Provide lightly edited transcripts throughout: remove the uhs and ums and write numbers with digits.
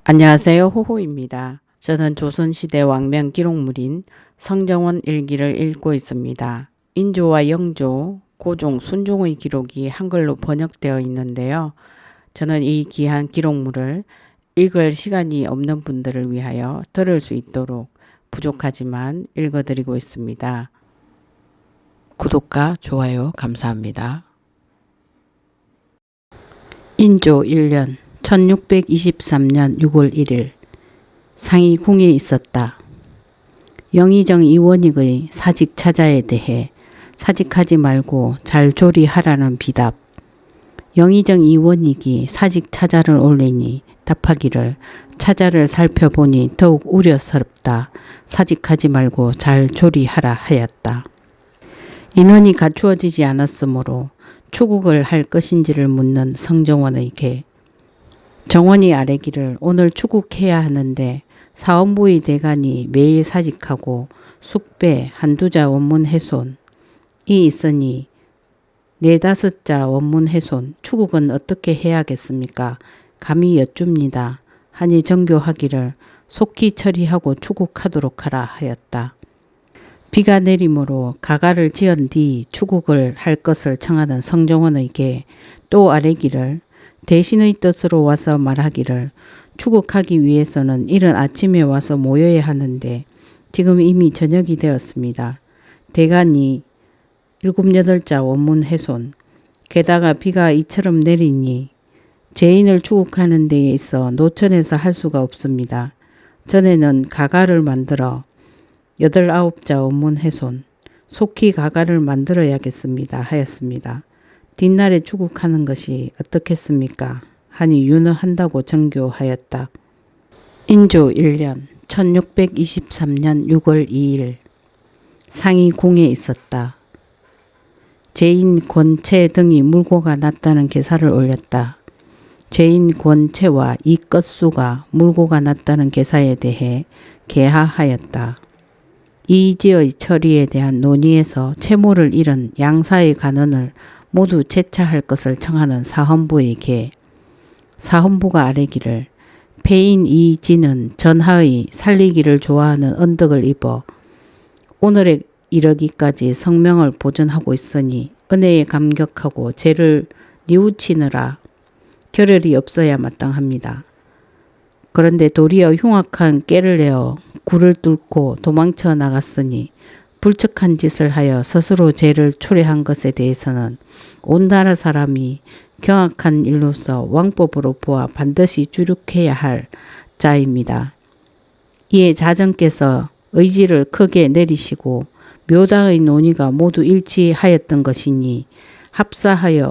안녕하세요. 호호입니다. 저는 조선시대 왕명 기록물인 성정원 일기를 읽고 있습니다. 인조와 영조, 고종, 순종의 기록이 한글로 번역되어 있는데요. 저는 이 귀한 기록물을 읽을 시간이 없는 분들을 위하여 들을 수 있도록 부족하지만 읽어드리고 있습니다. 구독과 좋아요 감사합니다. 인조 1년 1623년 6월 1일 상의궁에 있었다. 영의정 이원익의 사직 차자에 대해 사직하지 말고 잘 조리하라는 비답. 영의정 이원익이 사직 차자를 올리니 답하기를 차자를 살펴보니 더욱 우려스럽다. 사직하지 말고 잘 조리하라 하였다. 인원이 갖추어지지 않았으므로 추국을 할 것인지를 묻는 성정원에게 정원이 아뢰기를 오늘 추국해야 하는데 사원부의 대간이 매일 사직하고 숙배 한두자 원문 훼손이 있으니 네다섯자 원문 훼손 추국은 어떻게 해야겠습니까? 감히 여쭙니다. 하니 정교하기를 속히 처리하고 추국하도록 하라 하였다. 비가 내리므로 가가를 지은 뒤 추국을 할 것을 청하던 성정원에게 또 아뢰기를 대신의 뜻으로 와서 말하기를 추국하기 위해서는 이른 아침에 와서 모여야 하는데 지금 이미 저녁이 되었습니다. 대간이 7-8자 원문 훼손 게다가 비가 이처럼 내리니 죄인을 추국하는 데에 있어 노천에서 할 수가 없습니다. 전에는 가가를 만들어 8-9자 원문 훼손 속히 가가를 만들어야겠습니다 하였습니다. 뒷날에 추국하는 것이 어떻겠습니까? 하니 윤허한다고 정교하였다. 인조 1년 1623년 6월 2일 상의궁에 있었다. 죄인 권채 등이 물고가 났다는 계사를 올렸다. 죄인 권채와 이 끝수가 물고가 났다는 계사에 대해 개하하였다. 이지의 처리에 대한 논의에서 채무를 잃은 양사의 간언을 모두 채차할 것을 청하는 사헌부에게 사헌부가 아뢰기를 폐인 이지는 전하의 살리기를 좋아하는 언덕을 입어 오늘에 이르기까지 성명을 보존하고 있으니 은혜에 감격하고 죄를 뉘우치느라 결혈이 없어야 마땅합니다. 그런데 도리어 흉악한 깨를 내어 굴을 뚫고 도망쳐 나갔으니 불측한 짓을 하여 스스로 죄를 초래한 것에 대해서는 온 나라 사람이 경악한 일로서 왕법으로 보아 반드시 주륙해야 할 자입니다. 이에 자정께서 의지를 크게 내리시고 묘다의 논의가 모두 일치하였던 것이니 합사하여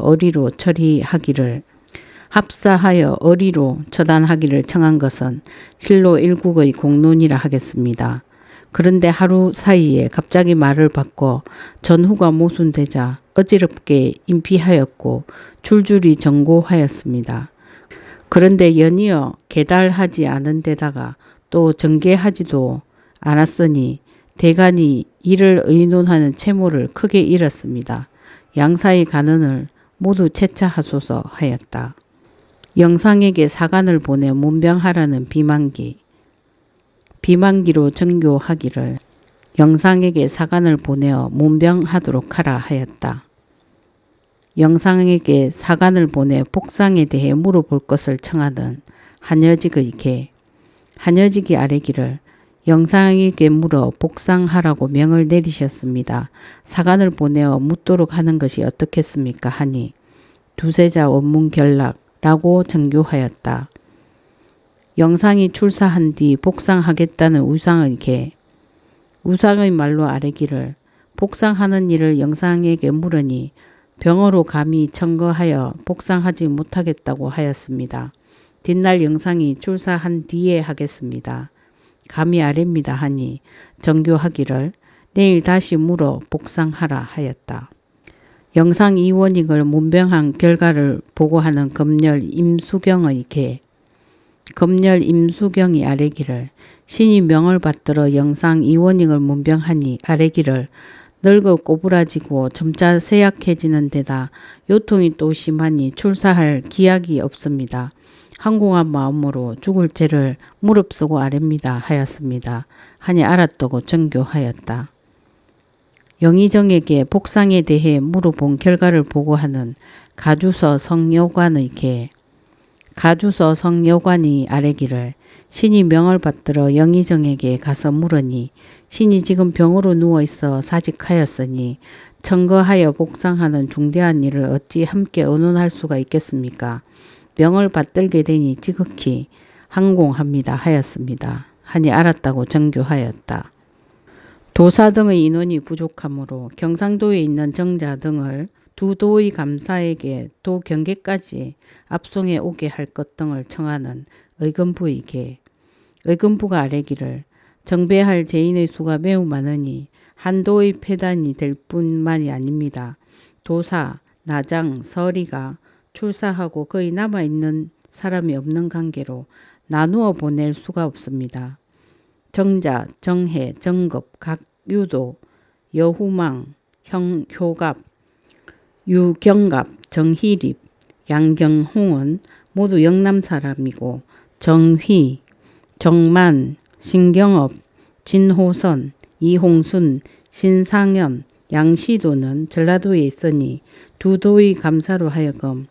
어리로 처단하기를 청한 것은 실로 일국의 공론이라 하겠습니다. 그런데 하루 사이에 갑자기 말을 바꿔 전후가 모순되자 어지럽게 인피하였고 줄줄이 정고하였습니다. 그런데 연이어 계달하지 않은 데다가 또 정계하지도 않았으니 대간이 이를 의논하는 채무를 크게 잃었습니다. 양사의 간언을 모두 채차하소서 하였다. 영상에게 사간을 보내 문병하라는 비만기로 정교하기를 영상에게 사간을 보내어 문병하도록 하라 하였다. 영상에게 사간을 보내 복상에 대해 물어볼 것을 청하던 한여직에게 한여직이 아뢰기를 영상에게 물어 복상하라고 명을 내리셨습니다. 사간을 보내어 묻도록 하는 것이 어떻겠습니까? 하니 두세자 원문 결락라고 정교하였다. 영상이 출사한 뒤 복상하겠다는 우상의 말로 아뢰기를 복상하는 일을 영상에게 물으니 병어로 감히 청거하여 복상하지 못하겠다고 하였습니다. 뒷날 영상이 출사한 뒤에 하겠습니다. 감히 아뢰입니다 하니 정교하기를 내일 다시 물어 복상하라 하였다. 영상 이원익을 문병한 결과를 보고하는 검열 임수경이 아뢰기를 신이 명을 받들어 영상 이원익을 문병하니 아뢰기를 늙어 꼬부라지고 점차 쇠약해지는 데다 요통이 또 심하니 출사할 기약이 없습니다. 항공한 마음으로 죽을 죄를 무릅쓰고 아렵니다 하였습니다. 하니 알았다고 정교하였다. 영의정에게 복상에 대해 물어본 결과를 보고하는 가주서 성여관의 개. 가주서 성여관이 아뢰기를 신이 명을 받들어 영의정에게 가서 물으니 신이 지금 병으로 누워있어 사직하였으니 청거하여 복상하는 중대한 일을 어찌 함께 의논할 수가 있겠습니까? 명을 받들게 되니 지극히 항공합니다 하였습니다. 하니 알았다고 정교하였다. 도사 등의 인원이 부족하므로 경상도에 있는 정자 등을 두 도의 감사에게 도 경계까지 압송해 오게 할 것 등을 청하는 의금부의 계. 의금부가 아뢰기를 정배할 죄인의 수가 매우 많으니 한도의 폐단이 될 뿐만이 아닙니다. 도사, 나장, 서리가 출사하고 거의 남아있는 사람이 없는 관계로 나누어 보낼 수가 없습니다. 정자, 정해, 정급, 각유도, 여후망, 효갑, 유경갑, 정희립, 양경홍은 모두 영남 사람이고 정휘, 정만, 신경업, 진호선, 이홍순, 신상현, 양시도는 전라도에 있으니 두 도의 감사로 하여금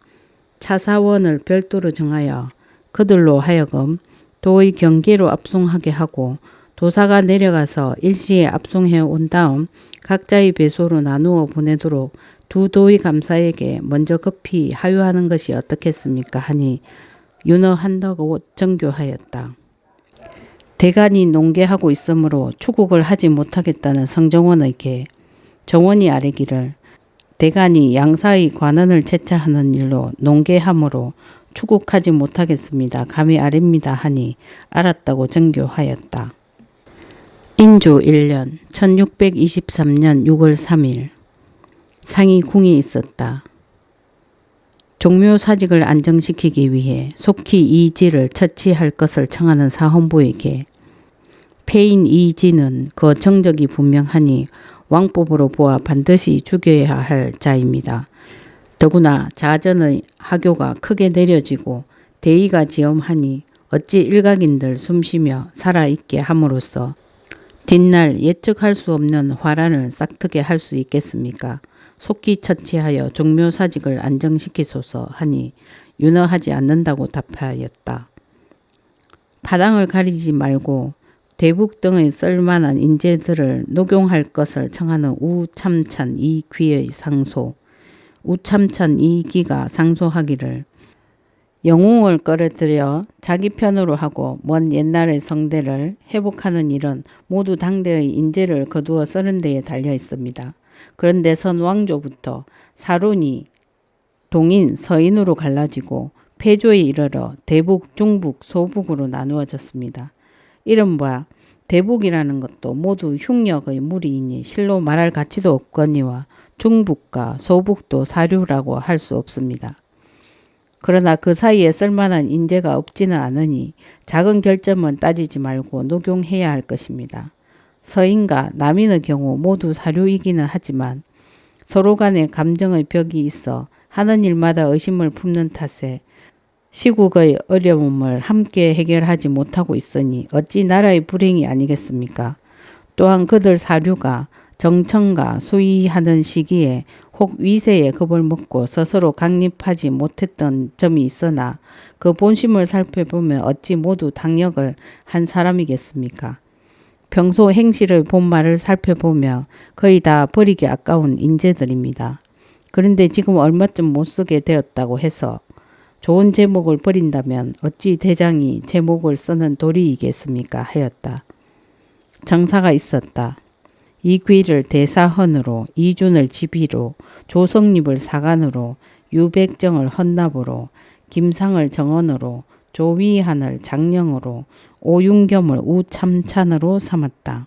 차사원을 별도로 정하여 그들로 하여금 도의 경계로 압송하게 하고 도사가 내려가서 일시에 압송해 온 다음 각자의 배소로 나누어 보내도록 두 도의 감사에게 먼저 급히 하유하는 것이 어떻겠습니까? 하니 윤허한다고 정교하였다. 대간이 농계하고 있으므로 추국을 하지 못하겠다는 성정원의 계. 정원이 아뢰기를 대간이 양사의 관원을 채차하는 일로 농계함으로 추국하지 못하겠습니다. 감히 아뢰입니다 하니 알았다고 정교하였다. 인조 1년 1623년 6월 3일 상이 궁이 있었다. 종묘 사직을 안정시키기 위해 속히 이지를 처치할 것을 청하는 사헌부에게 폐인 이지는 그 정적이 분명하니 왕법으로 보아 반드시 죽여야 할 자입니다. 더구나 자전의 하교가 크게 내려지고 대의가 지엄하니 어찌 일각인들 숨쉬며 살아있게 함으로써 뒷날 예측할 수 없는 화란을 싹트게 할 수 있겠습니까? 속히 처치하여 종묘사직을 안정시키소서 하니 윤허하지 않는다고 답하였다. 파당을 가리지 말고 대북 등의 쓸만한 인재들을 녹용할 것을 청하는 우참찬 이귀의 상소. 우참찬 이귀가 상소하기를 영웅을 끌어들여 자기 편으로 하고 먼 옛날의 성대를 회복하는 일은 모두 당대의 인재를 거두어 쓰는 데에 달려 있습니다. 그런데 선왕조부터 사론이 동인, 서인으로 갈라지고 폐조에 이르러 대북, 중북, 소북으로 나누어졌습니다. 이른바 대북이라는 것도 모두 흉력의 무리이니 실로 말할 가치도 없거니와 중북과 소북도 사류라고 할 수 없습니다. 그러나 그 사이에 쓸만한 인재가 없지는 않으니 작은 결점은 따지지 말고 녹용해야 할 것입니다. 서인과 남인의 경우 모두 사류이기는 하지만 서로 간에 감정의 벽이 있어 하는 일마다 의심을 품는 탓에 시국의 어려움을 함께 해결하지 못하고 있으니 어찌 나라의 불행이 아니겠습니까? 또한 그들 사류가 정청과 수의하는 시기에 혹 위세에 겁을 먹고 스스로 강립하지 못했던 점이 있으나 그 본심을 살펴보면 어찌 모두 당력을 한 사람이겠습니까? 평소 행실의 본말을 살펴보며 거의 다 버리기 아까운 인재들입니다. 그런데 지금 얼마쯤 못쓰게 되었다고 해서 좋은 제목을 버린다면 어찌 대장이 제목을 쓰는 도리이겠습니까? 하였다. 정사가 있었다. 이귀를 대사헌으로, 이준을 지비로, 조성립을 사관으로, 유백정을 헌납으로, 김상을 정원으로, 조위한을 장령으로, 오윤겸을 우참찬으로 삼았다.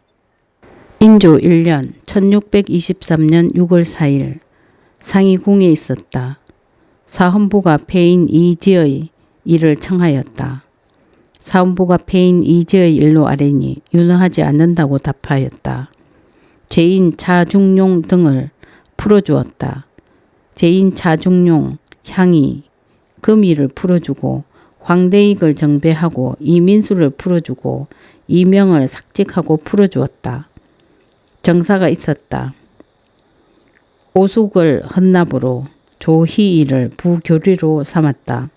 인조 1년 1623년 6월 4일 상이 궁에 있었다. 사헌부가 폐인 이지의 일을 청하였다. 사헌부가 폐인 이지의 일로 아뢰니 윤허하지 않는다고 답하였다. 제인 차중용 등을 풀어주었다. 제인 차중용, 향이, 금이를 풀어주고 황대익을 정배하고 이민수를 풀어주고 이명을 삭직하고 풀어주었다. 정사가 있었다. 오숙을 헌납으로 조희이를 부교리로 삼았다.